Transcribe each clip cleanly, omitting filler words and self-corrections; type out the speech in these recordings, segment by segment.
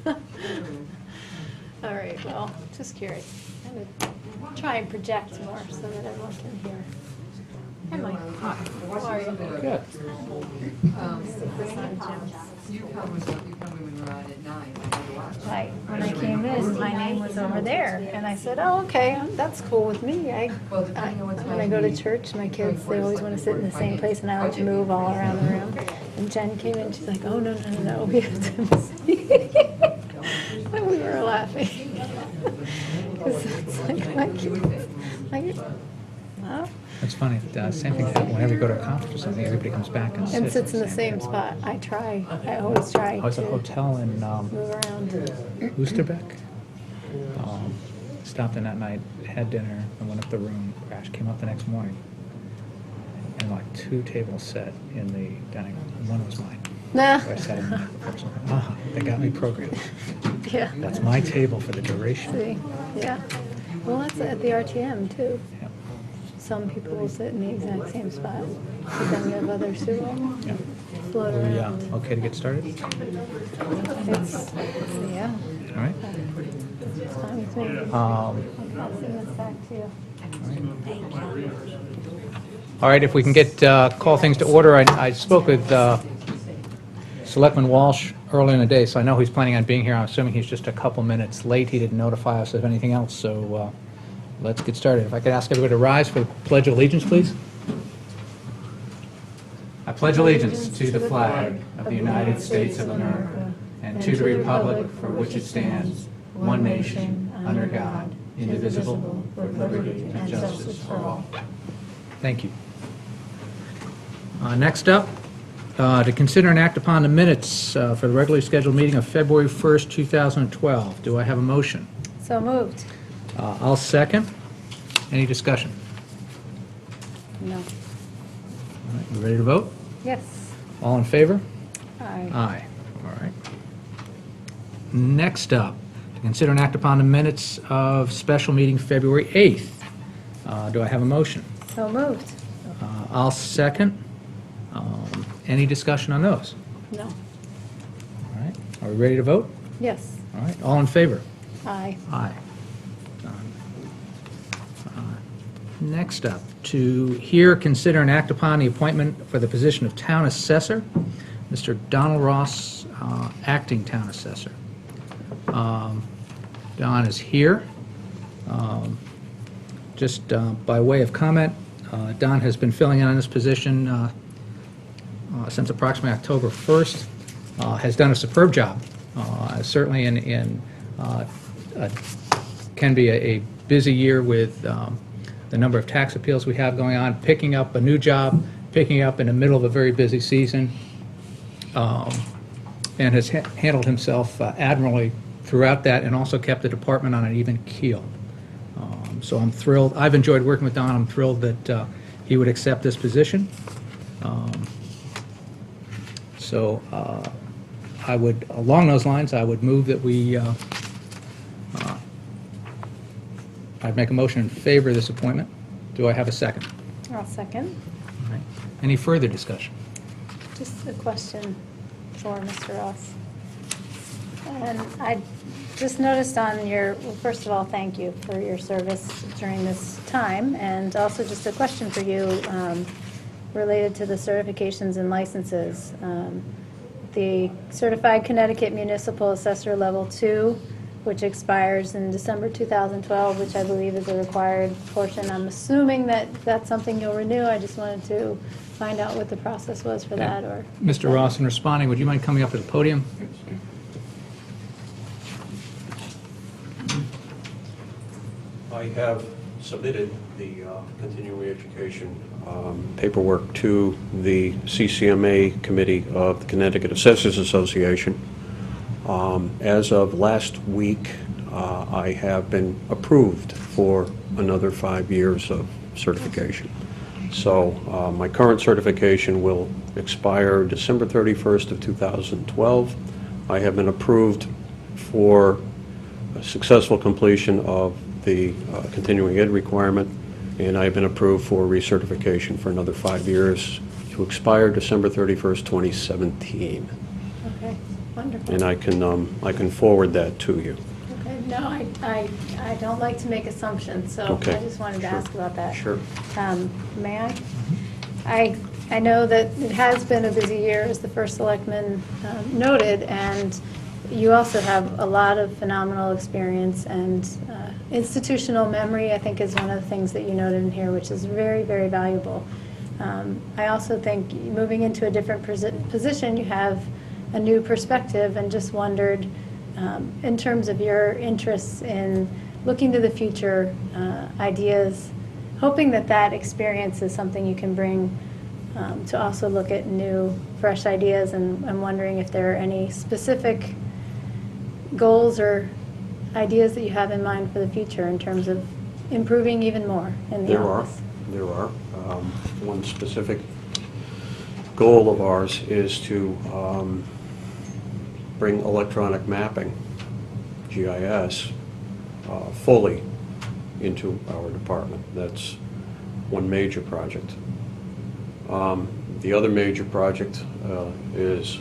All right, well, just curious. I'm going to try and project more so that everyone can hear. Hi, Mike. Hi. How are you? Good. Stick this on Jim's. You come when we're on at 9. Right, when I came in, my name was over there, and I said, oh, okay, that's cool with me. When I go to church, my kids, they always want to sit in the same place, and I like to move all around the room. And Jen came in, she's like, oh, no, we have to see. And we were laughing. Because it's like, my kids, well, It's funny. Same thing happens whenever you go to a conference or something. Everybody comes back and and sits in the same same spot. I always try I was at a to hotel in move around. Oosterbeek. Stopped in that night, had dinner, and went up the room. Crash came up the next morning, and like 2 tables set in the dining room. And one was mine. Nah. So I sat in the night before. So I'm like, they got me programmed. Yeah. That's my table for the duration. See, yeah. Well, that's at the RTM too. Yeah. Some people will sit in the exact same spot, but then you have others who will Yeah. float Are we around. okay to get started? It's, yeah, All right. it's fine with me. I'll send this back to you. All right, if we can get, call things to order. I spoke with Selectman Walsh earlier in the day, so I know he's planning on being here. I'm assuming he's just a couple minutes late. He didn't notify us of anything else, so let's get started. If I could ask everybody to rise for the Pledge of Allegiance, please. I pledge allegiance to the flag of the United States of America and to the republic for which it stands, one nation, under God, indivisible, with liberty and justice for all. Thank you. Next up, to consider and act upon the minutes for the regularly scheduled meeting of February 1st, 2012. Do I have a motion? So moved. I'll second. Any discussion? No. All right, you ready to vote? Yes. All in favor? Aye. Aye. All right. Next up, to consider and act upon the minutes of special meeting February 8th. Do I have a motion? So moved. I'll second. Any discussion on those? No. All right. Are we ready to vote? Yes. All right. All in favor? Aye. Aye. Done. Next up, to hear, consider, and act upon the appointment for the position of Town Assessor, Mr. Donald Ross, Acting Town Assessor. Don is here. Just by way of comment, Don has been filling in on this position since approximately October 1st, has done a superb job, certainly can be a busy year with the number of tax appeals we have going on, picking up a new job, picking up in the middle of a very busy season, and has handled himself admirably throughout that, and also kept the department on an even keel. So I'm thrilled. I've enjoyed working with Don. I'm thrilled that he would accept this position. So I would, along those lines, I would move that I'd make a motion in favor of this appointment. Do I have a second? I'll second. All right. Any further discussion? Just a question for Mr. Ross. And I just noticed on your, well, first of all, thank you for your service during this time, and also just a question for you related to the certifications and licenses. The Certified Connecticut Municipal Assessor Level 2, which expires in December 2012, which I believe is a required portion. I'm assuming that that's something you'll renew. I just wanted to find out what the process was for that, or... Mr. Ross, in responding, would you mind coming up to the podium? I have submitted the continuing education paperwork to the CCMA Committee of the Connecticut Assessors Association. As of last week, I have been approved for another 5 years of certification. So my current certification will expire December 31st of 2012. I have been approved for a successful completion of the continuing ed requirement, and I've been approved for recertification for another 5 years to expire December 31st, 2017. Okay. Wonderful. And I can forward that to you. Okay, no, I don't like to make assumptions, so Okay, I just wanted to sure, ask about that. sure. May I know that it has been a busy year, as the first selectman noted, and you also have a lot of phenomenal experience, and institutional memory, I think, is one of the things that you noted in here, which is very, very valuable. I also think moving into a different position, you have a new perspective, and just wondered, in terms of your interests in looking to the future, ideas, hoping that that experience is something you can bring to also look at new, fresh ideas, and I'm wondering if there are any specific goals or ideas that you have in mind for the future in terms of improving even more in the office. There are. One specific goal of ours is to bring electronic mapping, GIS, fully into our department. That's one major project. The other major project is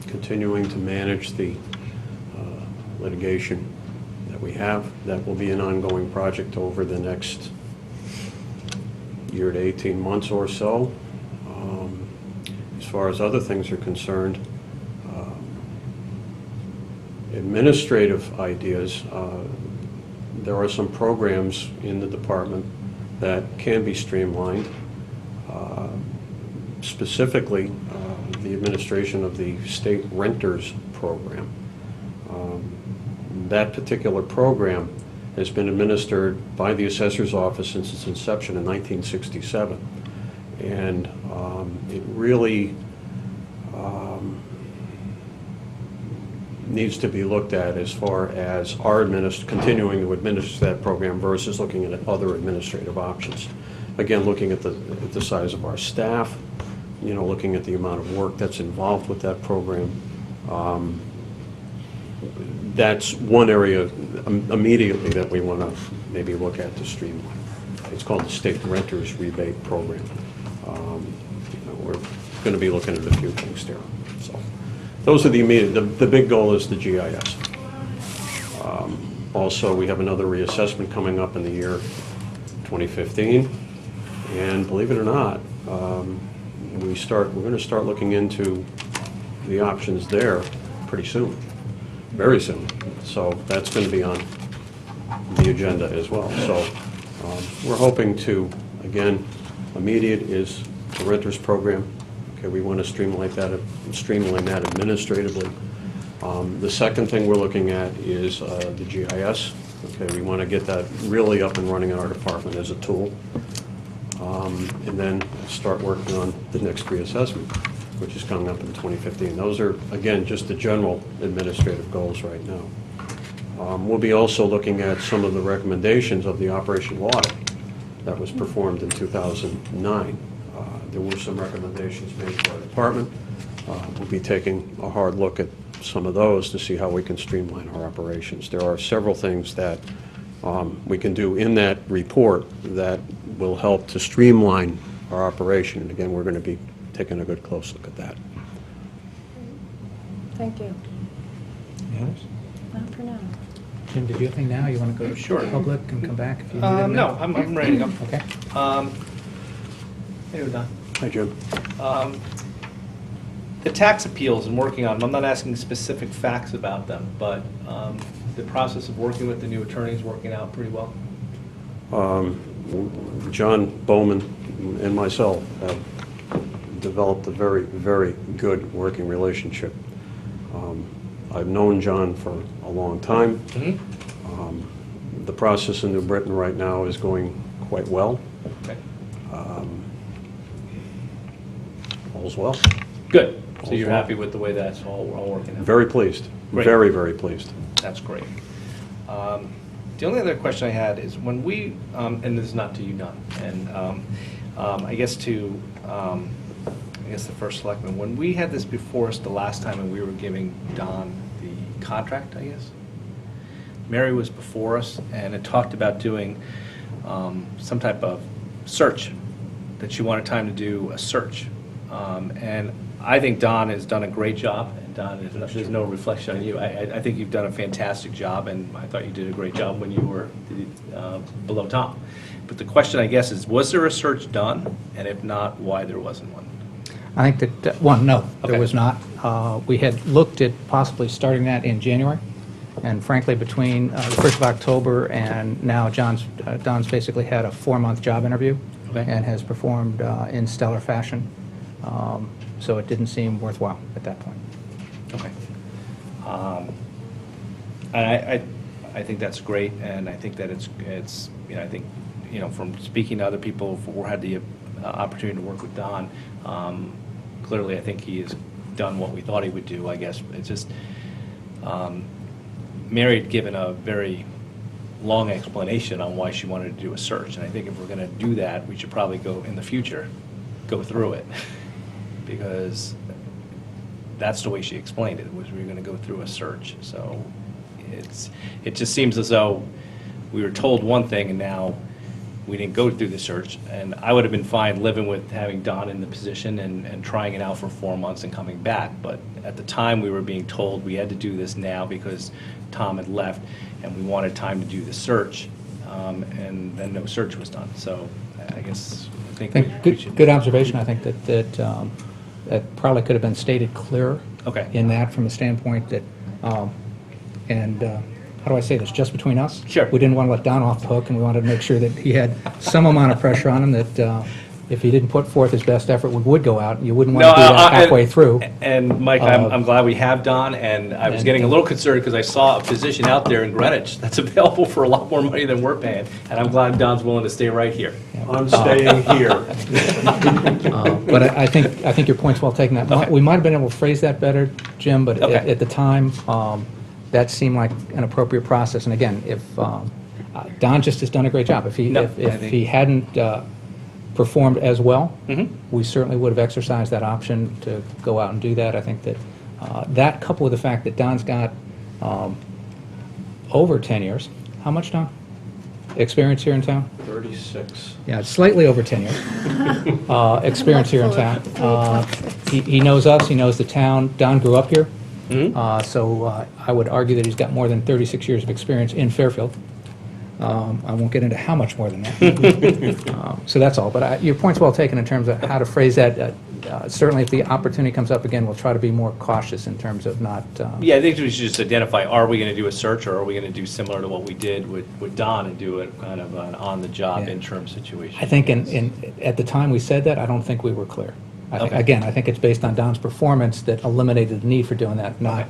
continuing to manage the litigation that we have. That will be an ongoing project over the next year to 18 months or so. As far as other things are concerned, administrative ideas, there are some programs in the department that can be streamlined. Specifically, the administration of the state renters program. That particular program has been administered by the Assessor's Office since its inception in 1967. And it really needs to be looked at as far as our continuing to administer that program versus looking at other administrative options. Again, looking at the size of our staff, looking at the amount of work that's involved with that program. That's one area immediately that we want to maybe look at to streamline. It's called the State Renters Rebate Program. We're going to be looking at a few things there. So those are the immediate. The big goal is the GIS. Also, we have another reassessment coming up in the year 2015, and believe it or not, we're going to start looking into the options there pretty soon. Very soon. So that's going to be on the agenda as well. So we're hoping to, again, immediate is the renters program. Okay, we want to streamline that administratively. The second thing we're looking at is the GIS. Okay, we want to get that really up and running in our department as a tool. And then start working on the next reassessment, which is coming up in 2015. Those are, again, just the general administrative goals right now. We'll be also looking at some of the recommendations of the operational audit that was performed in 2009. There were some recommendations made to our department. We'll be taking a hard look at some of those to see how we can streamline our operations. There are several things that we can do in that report that will help to streamline our operation. And again, we're going to be taking a good close look at that. Thank you. Yes? Not for now. Jim, did you have anything now? You want to go Sure. to public and come back if you need it? No, I'm ready to go. Okay. Hey, we're done. Hi, Jim. The tax appeals I'm working on, I'm not asking specific facts about them, but the process of working with the new attorney is working out pretty well. John Bowman and myself have developed a very, very good working relationship. I've known John for a long time. The process in New Britain right now is going quite well. Okay. All's well. Good. So All's you're well. happy with the way that's all working out? Very pleased. Great. Very, very pleased. That's great. The only other question I had is when we, and this is not to you, Don, and I guess to, the first selectman, when we had this before us the last time and we were giving Don the contract, I guess, Mary was before us and it talked about doing some type of search, that she wanted time to do a search. And I think Don has done a great job, and Don, there's no reflection on you. I think you've done a fantastic job, and I thought you did a great job when you were below Tom. But the question, I guess, is, was there a search done? And if not, why there wasn't one? I think that, one, no, there Okay. was not. We had looked at possibly starting that in January, and frankly, between the 1st of October and now, Don's basically had a 4-month job interview Okay. and has performed in stellar fashion, so it didn't seem worthwhile at that point. Okay. And I think that's great, and I think that it's I think, from speaking to other people who had the opportunity to work with Don, clearly I think he has done what we thought he would do, I guess. It's just, Mary had given a very long explanation on why she wanted to do a search, and I think if we're going to do that, we should probably in the future, go through it, because that's the way she explained it, was we were going to go through a search. So it just seems as though we were told one thing and now we didn't go through the search. And I would have been fine living with having Don in the position and trying it out for 4 months and coming back. But at the time, we were being told we had to do this now because Tom had left and we wanted time to do the search. And then no search was done. So I guess I think we should. Good observation. I think that probably could have been stated clearer. Okay. In that, from a standpoint that, how do I say this, just between us? Sure. We didn't want to let Don off the hook, and we wanted to make sure that he had some amount of pressure on him, that if he didn't put forth his best effort, we would go out, and you wouldn't want to do that halfway through. And Mike, I'm glad we have Don, and I was getting a little concerned because I saw a position out there in Greenwich that's available for a lot more money than we're paying, and I'm glad Don's willing to stay right here. I'm staying here. But I think your point's well taken. Okay. We might have been able to phrase that better, Jim, but Okay. at the time, that seemed like an appropriate process. And again, if Don just has done a great job. If No, I if think- he hadn't performed as well, Mhm. we certainly would have exercised that option to go out and do that. I think that that, coupled with the fact that Don's got over 10 years. How much, Don? Experience here in town? 36. Yeah, it's slightly over 10 years. Experience here in town. He knows us, he knows the town. Don grew up here, so I would argue that he's got more than 36 years of experience in Fairfield. I won't get into how much more than that. So that's all. But your point's well taken in terms of how to phrase that. Certainly, if the opportunity comes up again, we'll try to be more cautious in terms of not... Yeah, I think we should just identify, are we going to do a search, or are we going to do similar to what we did with Don and do it kind of an on-the-job Yeah. interim situation? I think at the time we said that, I don't think we were clear. Okay. Again, I think it's based on Don's performance that eliminated the need for doing that, not...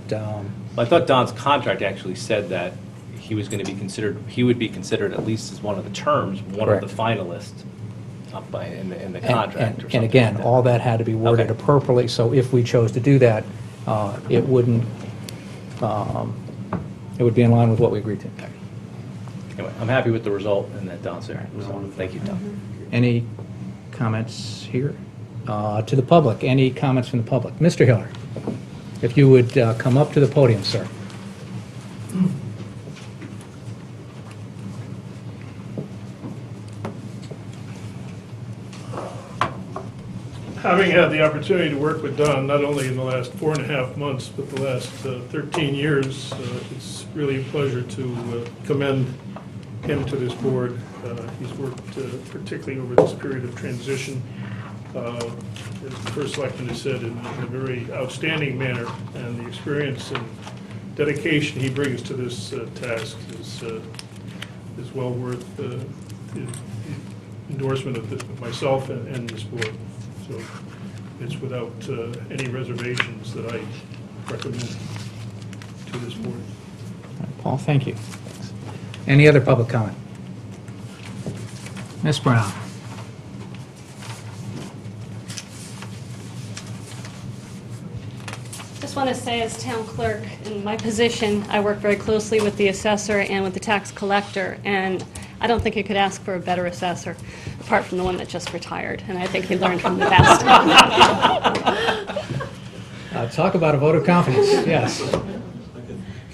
I thought Don's contract actually said that he was going to be considered, he would be considered, at least as one of the terms, one Correct. of the finalists up by, in the contract or something. And again, like that. all that had to be worded Okay. appropriately, so if we chose to do that, it wouldn't, it would be in line with what we agreed to. Anyway, I'm happy with the result and that Don's there, so thank you, Don. Any comments here? To the public, any comments from the public? Mr. Hiller, if you would come up to the podium, sir. Having had the opportunity to work with Don, not only in the last 4.5 months, but the last 13 years, it's really a pleasure to commend him to this board. He's worked particularly over this period of transition, as the first selectman has said, in a very outstanding manner, and the experience and dedication he brings to this task is well worth the endorsement of myself and this board. So it's without any reservations that I recommend to this board. Paul, thank you. Any other public comment? Ms. Brown? Just want to say, as town clerk, in my position, I work very closely with the assessor and with the tax collector, and I don't think you could ask for a better assessor, apart from the one that just retired, and I think he learned from the best. Talk about a vote of confidence, yes.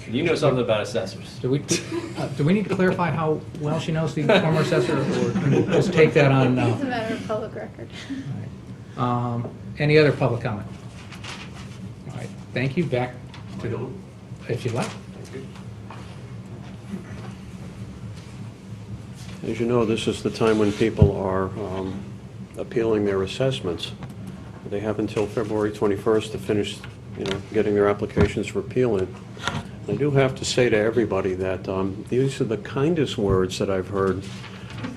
You know something about assessors. Do we need to clarify how well she knows the former assessor, or can we just take that on? It's a matter of public record. Any other public comment? thank you. Back to the, if you'd like. As you know, this is the time when people are appealing their assessments. They have until February 21st to finish, getting their applications for appeal in. I do have to say to everybody that these are the kindest words that I've heard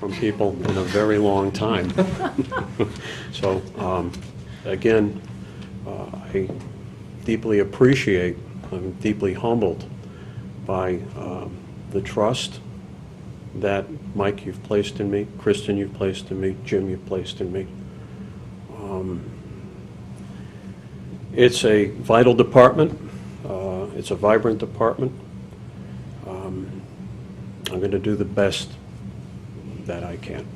from people in a very long time. So, again, I deeply appreciate, I'm deeply humbled by the trust that, Mike, you've placed in me, Kristen, you've placed in me, Jim, you've placed in me. It's a vital department. It's a vibrant department. I'm going to do the best that I can.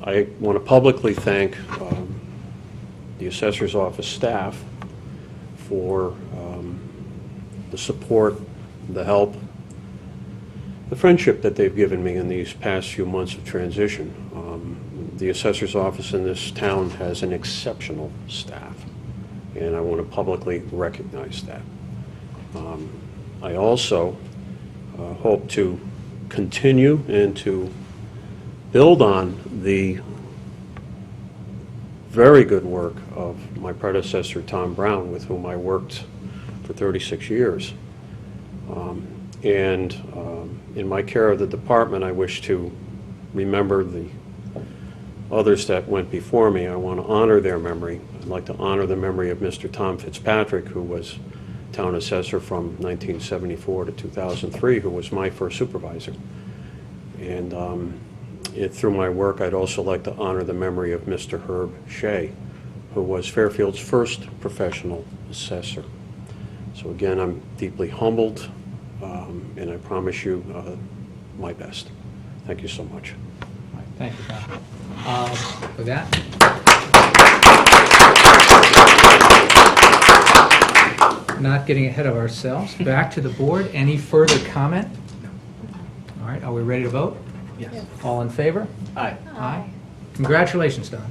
I want to publicly thank the Assessor's Office staff for the support, the help, the friendship that they've given me in these past few months of transition. The Assessor's Office in this town has an exceptional staff, and I want to publicly recognize that. I also hope to continue and to build on the very good work of my predecessor, Tom Brown, with whom I worked for 36 years. In my care of the department, I wish to remember the others that went before me. I want to honor their memory. I'd like to honor the memory of Mr. Tom Fitzpatrick, who was town assessor from 1974 to 2003, who was my first supervisor. And through my work, I'd also like to honor the memory of Mr. Herb Shea, who was Fairfield's first professional assessor. So again, I'm deeply humbled, and I promise you my best. Thank you so much. All right, thank you, Tom. With that, not getting ahead of ourselves, back to the board. Any further comment? No. All right, are we ready to vote? Yes. All in favor? Aye. Aye. Congratulations, Don.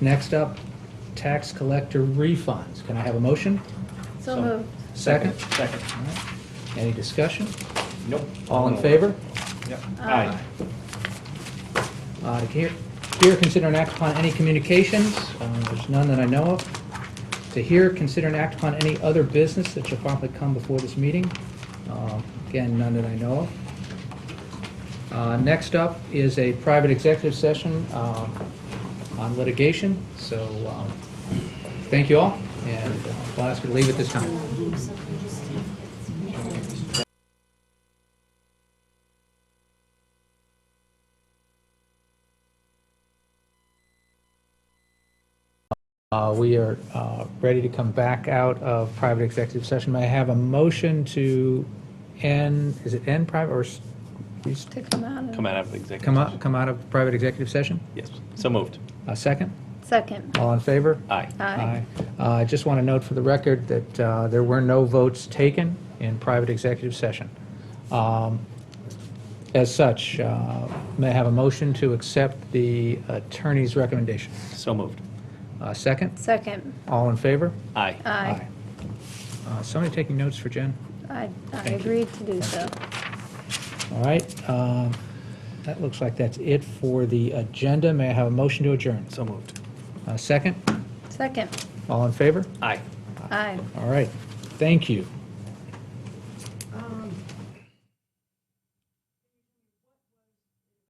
Next up, tax collector refunds. Can I have a motion? So moved. Second? Second. All right. Any discussion? Nope. All in favor? Yep. Aye. To hear, consider, and act upon any communications. There's none that I know of. To hear, consider, and act upon any other business that shall properly come before this meeting. Again, none that I know of. Next up is a private executive session on litigation. So thank you all, and I'll ask you to leave at this time. We are ready to come back out of private executive session. May I have a motion to end, is it end private or To come out of. Come out of executive. come out of private executive session? Yes. So moved. Second? Second. All in favor? Aye. Aye. I just want to note for the record that there were no votes taken in private executive session. As such, may I have a motion to accept the attorney's recommendation? So moved. Second? Second. All in favor? Aye. Aye. Somebody taking notes for Jen? I Thank you. agreed to do so. All right. That looks like that's it for the agenda. May I have a motion to adjourn? So moved. Second? Second. All in favor? Aye. Aye. All right. Thank you.